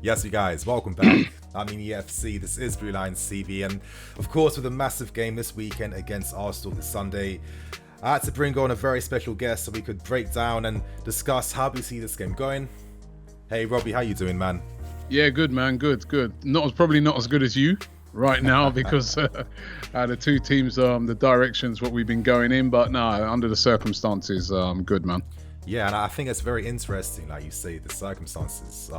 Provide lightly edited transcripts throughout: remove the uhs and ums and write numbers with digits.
Yes, you guys, welcome back. I'm in EFC, this is Blue Lines TV, and of course with a massive game this weekend against Arsenal this Sunday, I had to bring on a very special guest so we could break down and discuss how we see this game going. Hey Robbie, how you doing, man? Yeah, good man, good. Probably not as good as you right now because the two teams, the directions what we've been going in, but no, under the circumstances, good man. Yeah, and I think it's very interesting, like you say, the circumstances.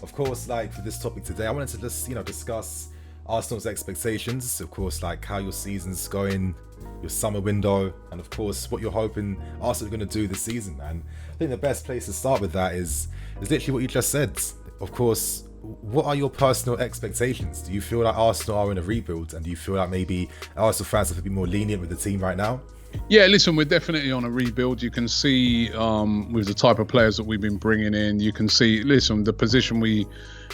Of course, like for this topic today, I wanted to just, discuss Arsenal's expectations, of course, like how your season's going, your summer window, and of course, what you're hoping Arsenal are going to do this season, man. I think the best place to start with that is literally what you just said. Of course, what are your personal expectations? Do you feel like Arsenal are in a rebuild, and do you feel like maybe Arsenal fans have to be more lenient with the team right now? Yeah, listen, we're definitely on a rebuild. You can see with the type of players that we've been bringing in, you can see, listen, the position we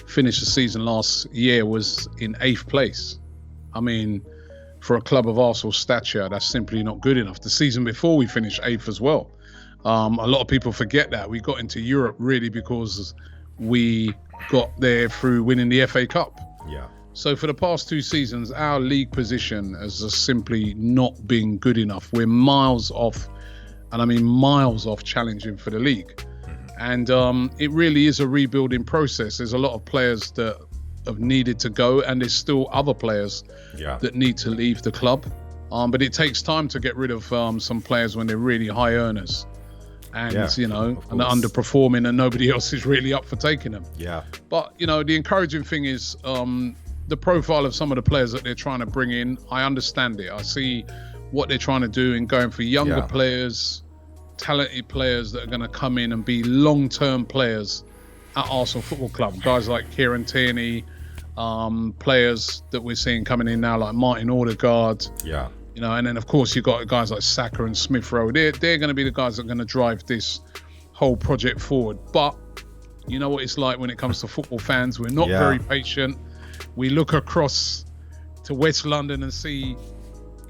finished the season last year was in 8th place. I mean, for a club of Arsenal's stature, that's simply not good enough. The season before we finished 8th as well. A lot of people forget that. We got into Europe really because we got there through winning the FA Cup. Yeah. So for the past 2 seasons, our league position has just simply not been good enough. We're miles off, and I mean miles off challenging for the league. And it really is a rebuilding process. There's a lot of players that have needed to go, and there's still other players that need to leave the club. But it takes time to get rid of some players when they're really high earners. And, and they're underperforming and nobody else is really up for taking them. Yeah. But, the encouraging thing is the profile of some of the players that they're trying to bring in. I understand it. I see what they're trying to do in going for younger players, talented players that are going to come in and be long-term players at Arsenal Football Club. Guys like Kieran Tierney, players that we're seeing coming in now like Martin Odegaard. Yeah. And then of course you've got guys like Saka and Smith Rowe. They're going to be the guys that are going to drive this whole project forward. But you know what it's like when it comes to football fans. We're not very patient. We look across to West London and see,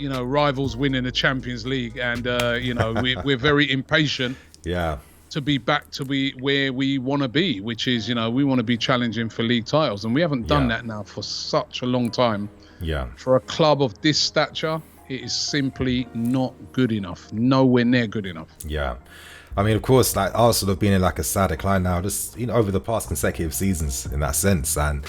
rivals winning the Champions League, and we're very impatient. Yeah. To be back to be where we want to be, which is, we want to be challenging for league titles, and we haven't done that now for such a long time. Yeah. For a club of this stature, it is simply not good enough. Nowhere near good enough. Yeah. I mean, of course, like Arsenal have been in like a sad decline now, just, over the past consecutive seasons in that sense. And,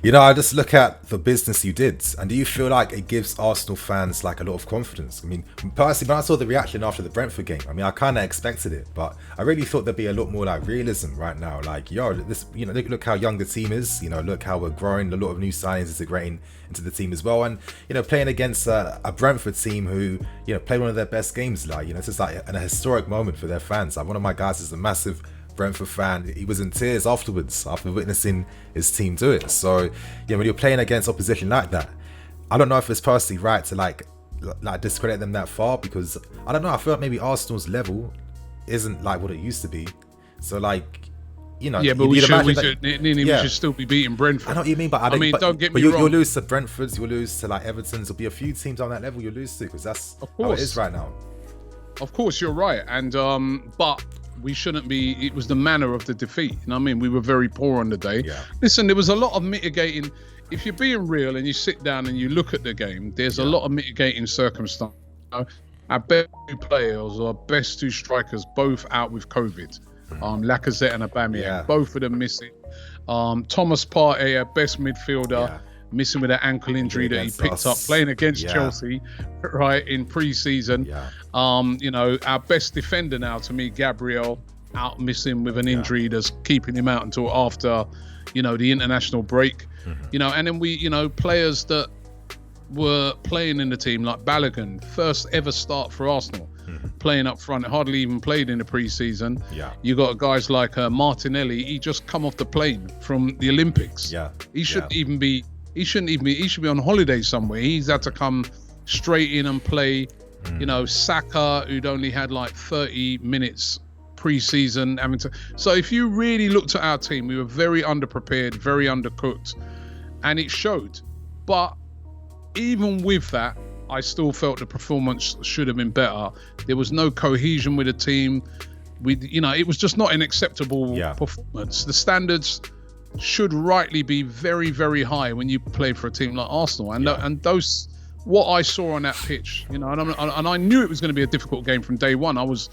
I just look at the business you did. And do you feel like it gives Arsenal fans like a lot of confidence? I mean, personally, when I saw the reaction after the Brentford game, I mean, I kind of expected it, but I really thought there'd be a lot more like realism right now. Like, this, look how young the team is, look how we're growing, a lot of new signings integrating into the team as well. And, playing against a Brentford team who, played one of their best games, like, it's just like a historic moment for their fans. Like, one of my guys is a massive Brentford fan. He was in tears afterwards after witnessing his team do it. So when you're playing against opposition like that, I don't know if it's personally right to like discredit them that far, because I don't know, I feel like maybe Arsenal's level isn't like what it used to be. So like, but we should still be beating Brentford. I know what you mean, but don't get me wrong. You'll lose to Brentford's, you'll lose to like Everton's. There'll be a few teams on that level you'll lose to, because that's how it is right now. Of course, you're right, and but we shouldn't be. It was the manner of the defeat. We were very poor on the day. Yeah. Listen, there was a lot of mitigating. If you're being real and you sit down and you look at the game, there's a lot of mitigating circumstances. Our best 2 players, our best 2 strikers, both out with COVID. Lacazette and Aubameyang, both of them missing. Thomas Partey, our best midfielder. Missing with an ankle injury that he picked up playing against Chelsea, right, in pre-season. Our best defender now, to me, Gabriel, out missing with an injury that's keeping him out until after, the international break. And then we, players that were playing in the team like Balogun, first ever start for Arsenal, playing up front, hardly even played in the pre-season. You got guys like Martinelli. He just come off the plane from the Olympics. He shouldn't even be. He shouldn't even be. He should be on holiday somewhere. He's had to come straight in and play. Saka, who'd only had like 30 minutes pre-season, So if you really looked at our team, we were very underprepared, very undercooked, and it showed. But even with that, I still felt the performance should have been better. There was no cohesion with the team. It was just not an acceptable performance. The standards should rightly be very, very high when you play for a team like Arsenal. And those, what I saw on that pitch, you know, and I knew it was going to be a difficult game from day one. I was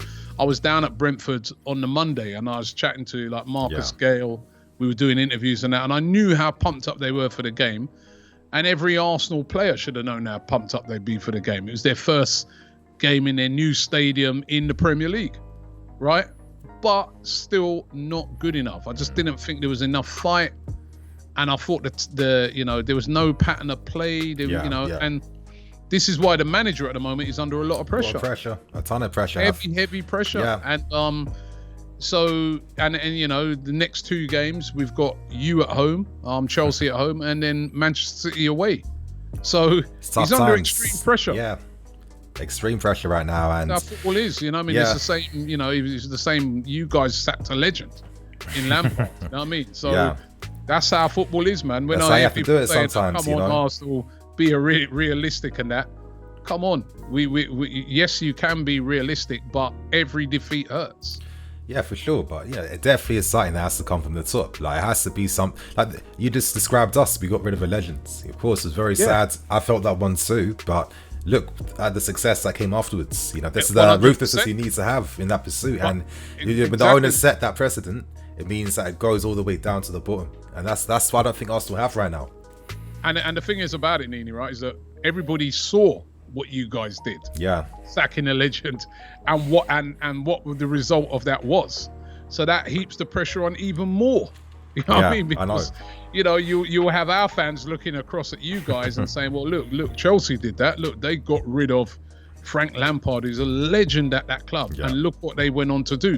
down at Brentford on the Monday, and I was chatting to like Marcus Gale. We were doing interviews and that, and I knew how pumped up they were for the game. And every Arsenal player should have known how pumped up they'd be for the game. It was their first game in their new stadium in the Premier League, right? But still not good enough. I just didn't think there was enough fight, and I thought that there was no pattern of play. And this is why the manager at the moment is under a lot of pressure. A ton of pressure. Heavy pressure. Yeah. And so the next 2 games we've got you at home, Chelsea at home, and then Manchester City away. So he's under extreme pressure. Yeah. Extreme pressure right now, and how football is, you know. I mean, it's the same. You know, it's the same. You guys sacked a legend in Lampard. You know what I mean? So that's how football is, man. When I hear people saying, "Come on, Arsenal, be realistic," and that, come on. We yes, you can be realistic, but every defeat hurts. Yeah, for sure. But it definitely is something that has to come from the top. Like, it has to be some, like you just described us. We got rid of a legend. Of course, it was very sad. I felt that one too, but look at the success that came afterwards. You know, this is the ruthlessness he needs to have in that pursuit. And when the owners set that precedent, it means that it goes all the way down to the bottom. And that's what I don't think Arsenal have right now. And the thing is about it, Nini, right, is that everybody saw what you guys did. Yeah. Sacking a legend, and what the result of that was. So that heaps the pressure on even more. You know what I mean? Because you'll have our fans looking across at you guys and saying, well, look, Chelsea did that. Look, they got rid of Frank Lampard, who's a legend at that club, and look what they went on to do.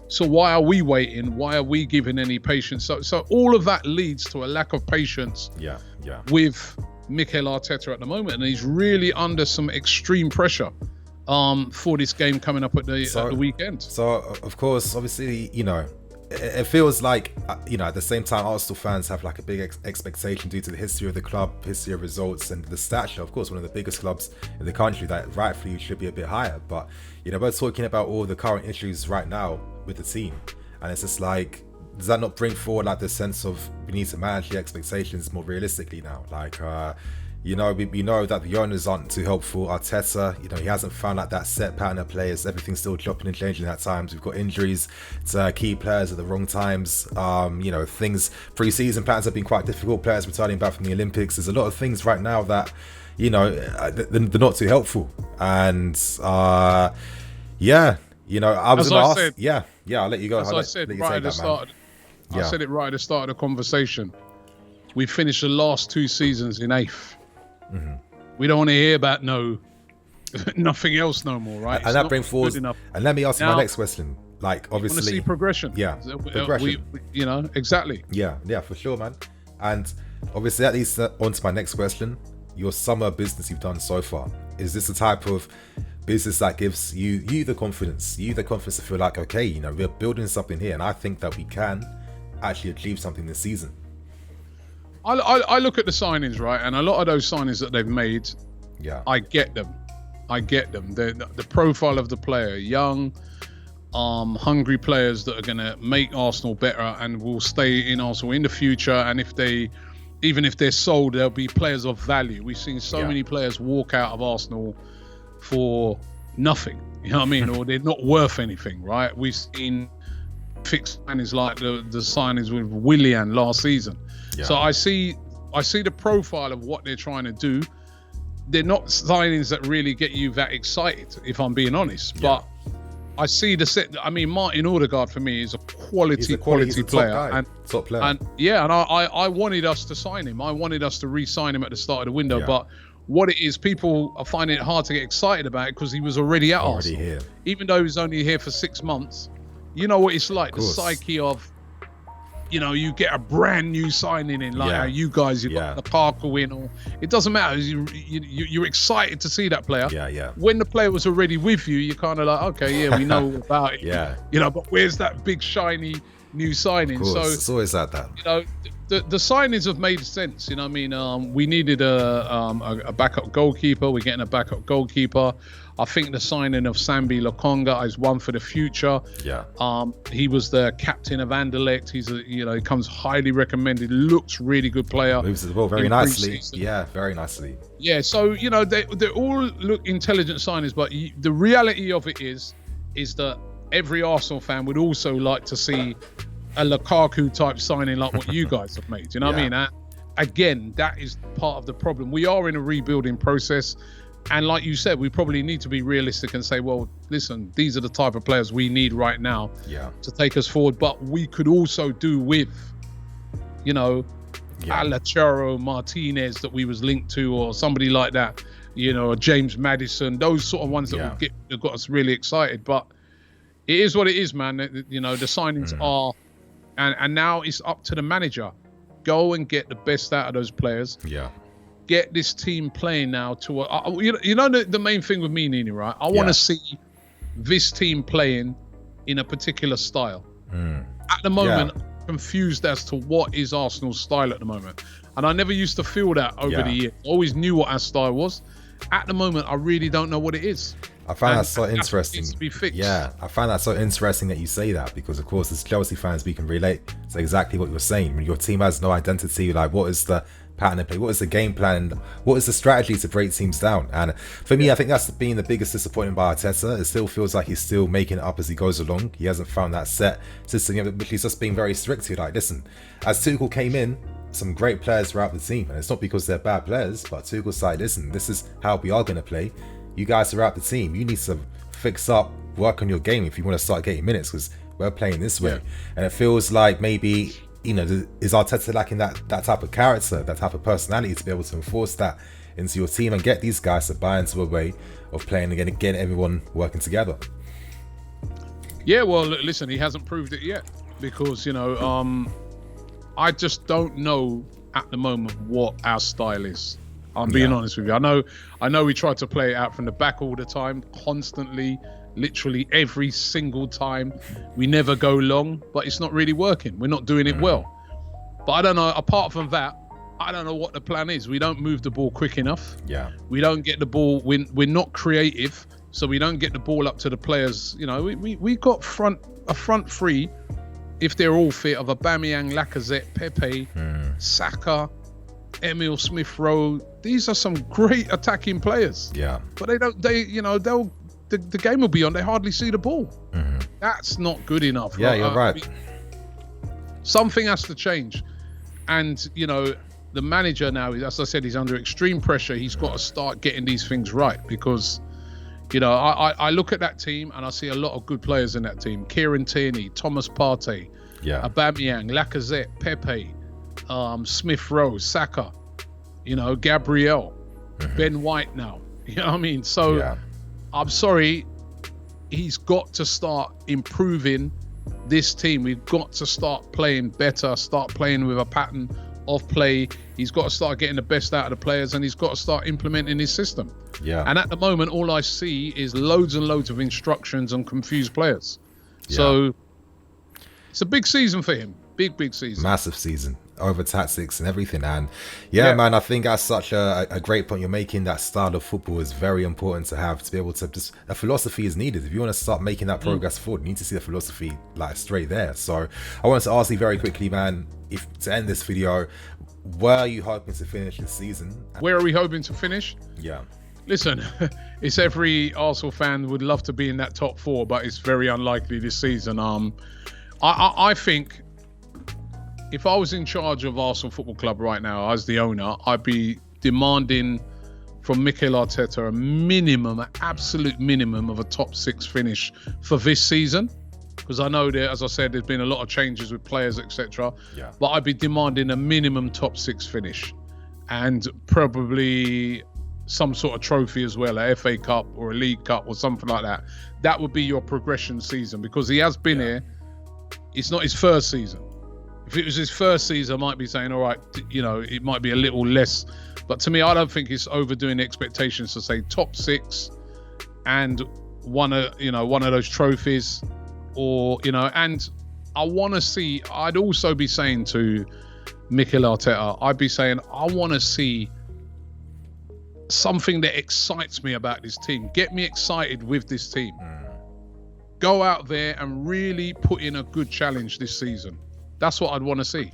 So why are we waiting? Why are we giving any patience? So all of that leads to a lack of patience with Mikel Arteta at the moment, and he's really under some extreme pressure for this game coming up at the weekend. So of course, obviously, it feels like, at the same time, Arsenal fans have like a big expectation due to the history of the club, history of results, and the stature. Of course, one of the biggest clubs in the country that rightfully should be a bit higher. But, we're talking about all the current issues right now with the team. And it's just like, does that not bring forward like the sense of we need to manage the expectations more realistically now? Like, we know that the owners aren't too helpful. Arteta, he hasn't found like that set pattern of players. Everything's still chopping and changing at times. We've got injuries to key players at the wrong times. Things, pre-season plans have been quite difficult. Players returning back from the Olympics. There's a lot of things right now that, they're not too helpful. And, I was going to ask. I'll let you go. I said right at the start of the conversation. We finished the last 2 seasons in 8th. Mm-hmm. We don't want to hear about nothing else no more, right? And that brings forward. And let me ask you my next question. Like, obviously, want to see progression. Yeah, progression. Exactly. Yeah, for sure, man. And obviously, that leads on to my next question. Your summer business you've done so far, is this the type of business that gives you the confidence to feel like, okay, we're building something here, and I think that we can actually achieve something this season? I look at the signings, right, and a lot of those signings that they've made, I get them. The profile of the player, young, hungry players that are going to make Arsenal better and will stay in Arsenal in the future. And even if they're sold, they'll be players of value. We've seen so many players walk out of Arsenal for nothing, you know what I mean, or they're not worth anything, right? We've seen fixed signings like the signings with Willian last season. So I see the profile of what they're trying to do. They're not signings that really get you that excited, if I'm being honest. But I see the set. I mean, Martin Odegaard for me is a quality player, top player. And I wanted us to sign him. I wanted us to re-sign him at the start of the window, but what it is, people are finding it hard to get excited about it because he was already at Arsenal. Here. Even though he was only here for 6 months. You know what it's like, the psyche of, you get a brand new signing in, like how you guys, you got the Parker win, or it doesn't matter. You're excited to see that player. When the player was already with you, you're kind of like, okay, we know about it. But where's that big shiny new signing? So it's always like that. the signings have made sense. You know what I mean? We needed a backup goalkeeper. We're getting a backup goalkeeper. I think the signing of Sambi Lokonga is one for the future. Yeah. He was the captain of Anderlecht. He comes highly recommended. Looks really good player. Moves the ball very nicely. Yeah, very nicely. Yeah. So they all look intelligent signings, but the reality of it is that every Arsenal fan would also like to see a Lukaku type signing like what you guys have made. You know what I mean? Again, that is part of the problem. We are in a rebuilding process. And like you said, we probably need to be realistic and say, well, listen, these are the type of players we need right now to take us forward. But we could also do with, Alachero Martinez that we was linked to, or somebody like that, or James Maddison, those sort of ones that have got us really excited. But it is what it is, man. The signings are, and now it's up to the manager. Go and get the best out of those players. Yeah. Get this team playing now to the main thing with me, Nini, right? I want to see this team playing in a particular style. At the moment, I'm confused as to what is Arsenal's style at the moment. And I never used to feel that over the years. I always knew what our style was. At the moment, I really don't know what it is. I find that so interesting. Needs to be fixed. Yeah, I find that so interesting that you say that, because of course as Chelsea fans we can relate to exactly what you're saying. When your team has no identity, like what is the pattern of play, what is the game plan, and what is the strategy to break teams down? And for me, I think that's been the biggest disappointment by Arteta. It still feels like he's still making it up as he goes along. He hasn't found that set system, but he's just being very strict here. Like, listen, as Tuchel came in, some great players throughout the team, and it's not because they're bad players, but Tuchel's like, listen, this is how we are going to play. You guys throughout the team, you need to fix up, work on your game if you want to start getting minutes, because we're playing this way. And it feels like maybe, is Arteta lacking that type of character, that type of personality to be able to enforce that into your team and get these guys to buy into a way of playing again, get everyone working together? Yeah, well, listen, he hasn't proved it yet, because, I just don't know at the moment what our style is. I'm being honest with you. I know we try to play it out from the back all the time, constantly, literally every single time. We never go long, but it's not really working. We're not doing it well. But I don't know, apart from that, I don't know what the plan is. We don't move the ball quick enough. Yeah. We don't get the ball, we're not creative, so we don't get the ball up to the players. We got a front three, if they're all fit, of Aubameyang, Lacazette, Pepe, Saka, Emil Smith-Rowe. These are some great attacking players. Yeah. But the game will be on, they hardly see the ball. That's not good enough. Yeah, you're right. Something has to change. And, the manager now, as I said, he's under extreme pressure. He's got to start getting these things right, because, I look at that team and I see a lot of good players in that team. Kieran Tierney, Thomas Partey, Aubameyang, Lacazette, Pepe, Smith-Rowe, Saka, Gabriel, Ben White now. You know what I mean? So I'm sorry, he's got to start improving this team. We've got to start playing better, start playing with a pattern of play. He's got to start getting the best out of the players, and he's got to start implementing his system. Yeah. And at the moment, all I see is loads and loads of instructions and confused players. Yeah. So it's a big season for him. Big season. Massive season. Over tactics and everything. And man, I think that's such a great point you're making. That style of football is very important to have, to be able to just, a philosophy is needed. If you want to start making that progress forward, you need to see the philosophy like straight there. So I wanted to ask you very quickly, man, if to end this video, where are you hoping to finish this season? Where are we hoping to finish? Yeah. Listen, it's every Arsenal fan would love to be in that top four, but it's very unlikely this season. I think if I was in charge of Arsenal Football Club right now, as the owner, I'd be demanding from Mikel Arteta a minimum, an absolute minimum of a top 6 finish for this season. Because I know that, as I said, there's been a lot of changes with players, etc. Yeah. But I'd be demanding a minimum top 6 finish, and probably some sort of trophy as well, a FA Cup or a League Cup or something like that. That would be your progression season, because he has been here. It's not his first season. If it was his first season, I might be saying, all right, it might be a little less. But to me, I don't think it's overdoing the expectations to say top 6 and one of those trophies, or, and I want to see, I'd also be saying to Mikel Arteta, I'd be saying, I want to see something that excites me about this team. Get me excited with this team. Go out there and really put in a good challenge this season. That's what I'd want to see.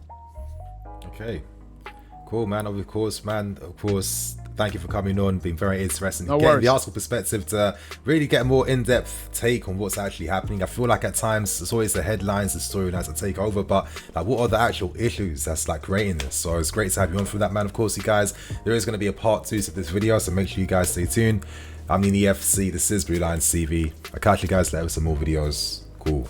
Okay. Cool, man. Of course, man. Of course, thank you for coming on. Been very interesting. No Getting worries. the Arsenal perspective to really get a more in-depth take on what's actually happening. I feel like at times it's always the headlines, the storylines that take over, but like, what are the actual issues that's like creating this? So it's great to have you on for that, man. Of course, you guys, there is going to be a part 2 to this video, so make sure you guys stay tuned. I'm in EFC, this is Blue Lions TV. I'll catch you guys later with some more videos.